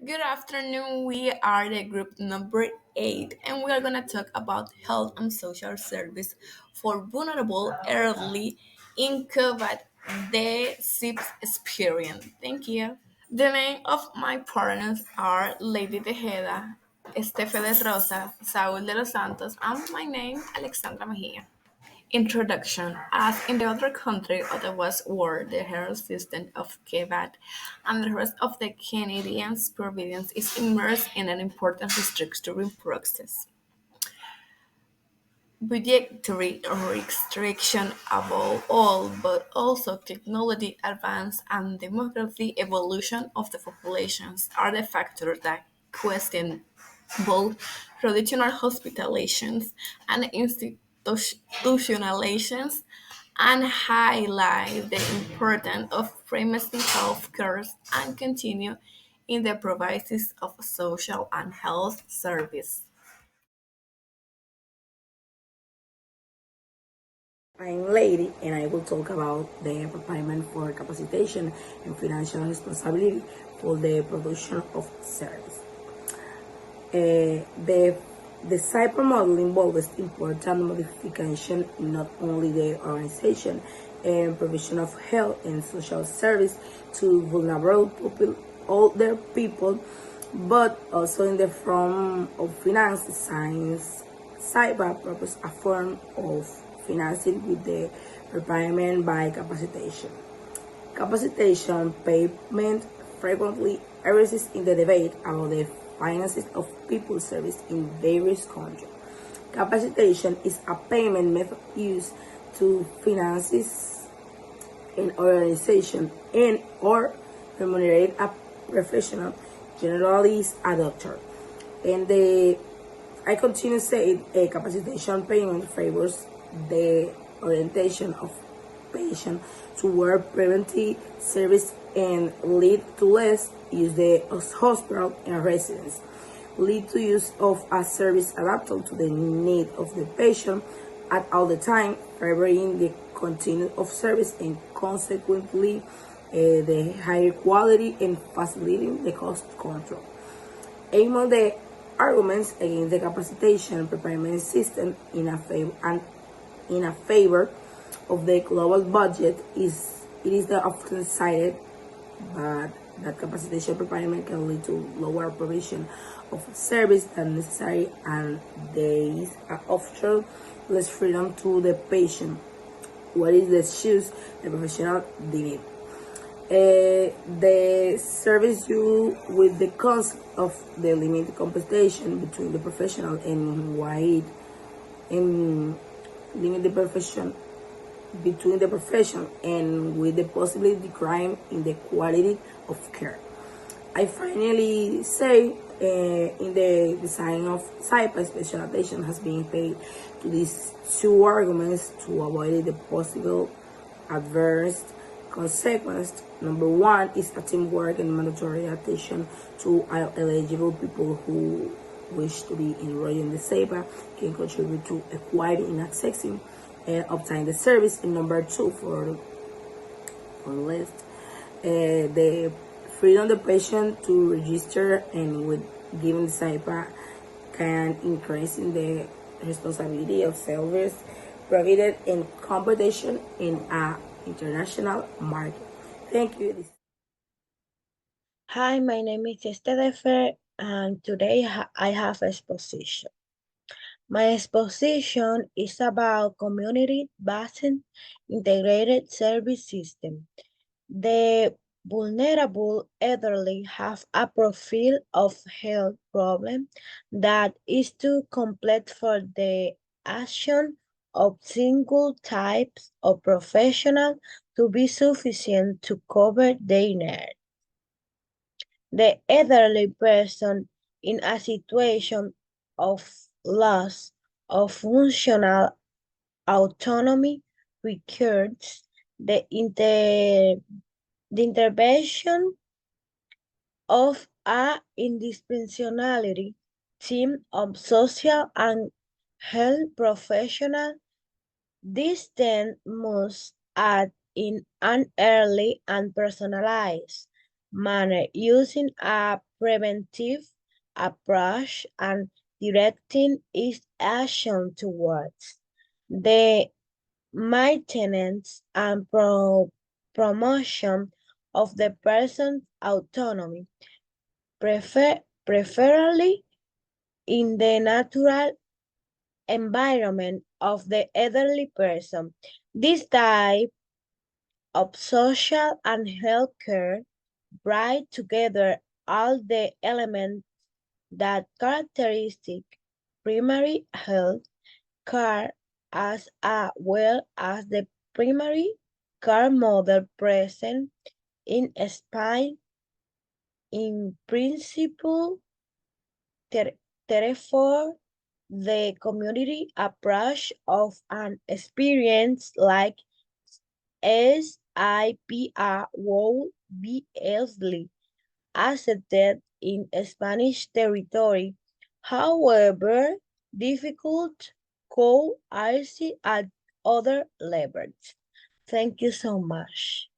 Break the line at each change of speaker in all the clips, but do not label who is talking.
Good afternoon. We are the group number 8, and we are going to talk about health and social service for vulnerable elderly in Quebec, the SIPS experience. Thank you. The name of my partners are Lady Tejeda, Estefe de Rosa, Saúl de los Santos, and my name, Alexandra Mejia. Introduction. As in the other country of the West World, the health system of Quebec and the rest of the Canadian province is immersed in an important restructuring process. Budgetary restriction above all, but also technology advance and demographic evolution of the populations are the factors that question both traditional hospitalizations and institutionalizations and highlight the importance of primary health care and continue in the provisions of social and health service.
I'm Lady, and I will talk about the requirement for capacitation and financial responsibility for the production of service. The cyber model involves important modification in not only the organization and provision of health and social service to vulnerable people, older people, but also in the form of finance, science, cyber purpose, a form of financing with the requirement by capacitation. Capacitation payment frequently arises in the debate about the finances of people service in various countries. Capacitation is a payment method used to finance an organization and or remunerate a professional, generally a doctor. And I continue to say a capacitation payment favors the orientation of patient toward preventive service and lead to less use the hospital and residence, lead to use of a service adapted to the need of the patient at all the time, favoring the continuity of service and consequently the higher quality and facilitating the cost control. Among the arguments against the capacitation preparedness system in a favor of the global budget is the often cited but that capacitation preparedness can lead to lower provision of service than necessary and there is often less freedom to the patient. What is the shoes the professional did it? The service you with the concept of the limited competition between the professional and wide and limit the profession between the profession and with the possibility decline in the quality of care. I finally say in the design of cyber special attention has been paid to these two arguments to avoid the possible adverse consequence. Number one is a teamwork and mandatory attention to eligible people who wish to be enrolled in the SEPA can contribute to equality in accessing and obtain the service. And number two, for list, the freedom of the patient to register and with given the SEPA can increase in the responsibility of service provided in competition in a international market. Thank you.
Hi, my name is Estefe, and today I have exposition. My exposition is about community-based integrated service system. The vulnerable elderly have a profile of health problem that is too complex for the action of single types of professional to be sufficient to cover their needs. The elderly person in a situation of loss of functional autonomy requires the intervention of a interdisciplinary team of social and health professionals. This then must act in an early and personalized manner using a preventive approach and directing its action towards the maintenance and promotion of the person's autonomy, preferably in the natural environment of the elderly person. This type of social and health care bring together all the elements that characteristic primary health care as well as the primary care model present in Spain in principle. Therefore, the community approach of an experience like SIPR will be easily accepted in Spanish territory. However, difficult co-arrest at other levels. Thank you so much.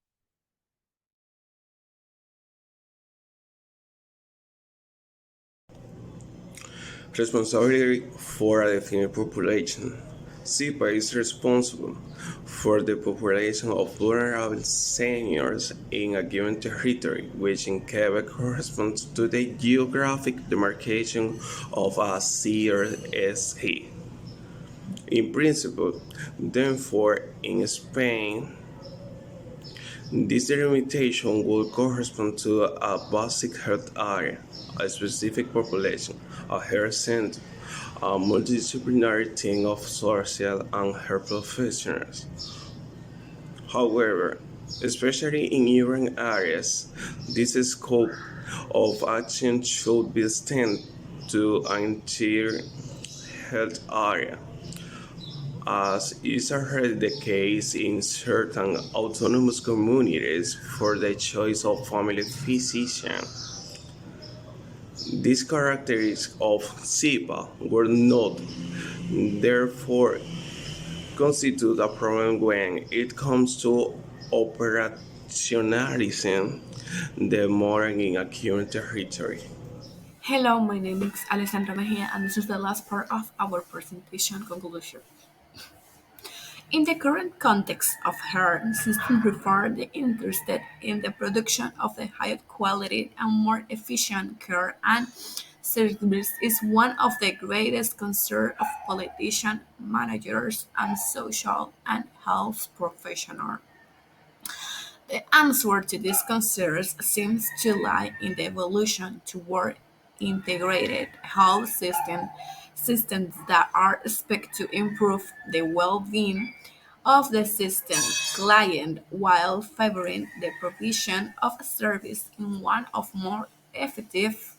Responsibility for a defined population. SIPA is responsible for the population of vulnerable seniors in a given territory, which in Quebec corresponds to the geographic demarcation of a CRSE. In principle, therefore, in Spain, this delimitation would correspond to a basic health area, a specific population, a health center, a multidisciplinary team of social and health professionals. However, especially in urban areas, this scope of action should be extended to an entire health area, as is already the case in certain autonomous communities for the choice of family physician. These characteristics of SIPA were not, therefore, constitute a problem when it comes to operationalizing the model in a current territory.
Hello, my name is Alessandra Mejia, and this is the last part of our presentation conclusion. In the current context of her system reform, the interest in the production of a higher quality and more efficient care and service is one of the greatest concerns of politicians, managers, and social and health professionals. The answer to these concerns seems to lie in the evolution toward integrated health systems that are expected to improve the well-being of the system client while favoring the provision of service in one of more effective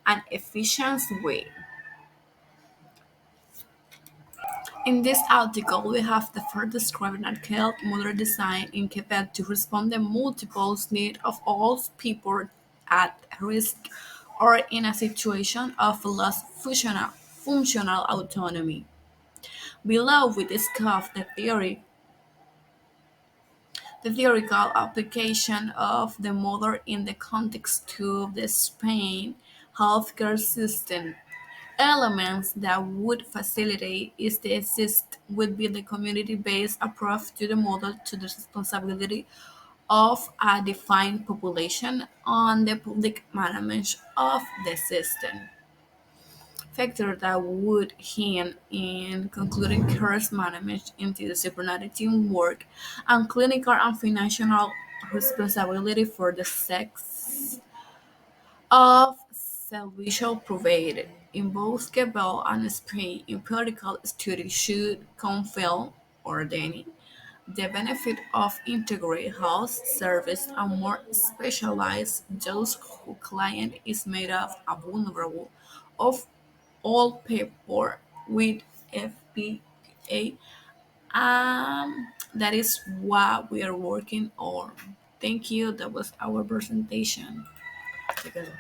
and efficient way. In this article, we have the first describing a health model design in Quebec to respond to multiple needs of all people at risk or in a situation of lost functional autonomy. Below, we discuss the theoretical application of the model in the context of the Spain healthcare system. Elements that would facilitate its exist would be the community-based approach to the model to the responsibility of a defined population on the public management of the system. Factors that would hint in concluding care management into disciplinary teamwork and clinical and financial responsibility for the sex of salvation provided in both Gabon and Spain. Empirical studies should confirm ordaining the benefit of integrated health service and more specialized those whose client is made of a vulnerable of all people with FPA. That is what we are working on. Thank you. That was our presentation. Take it away.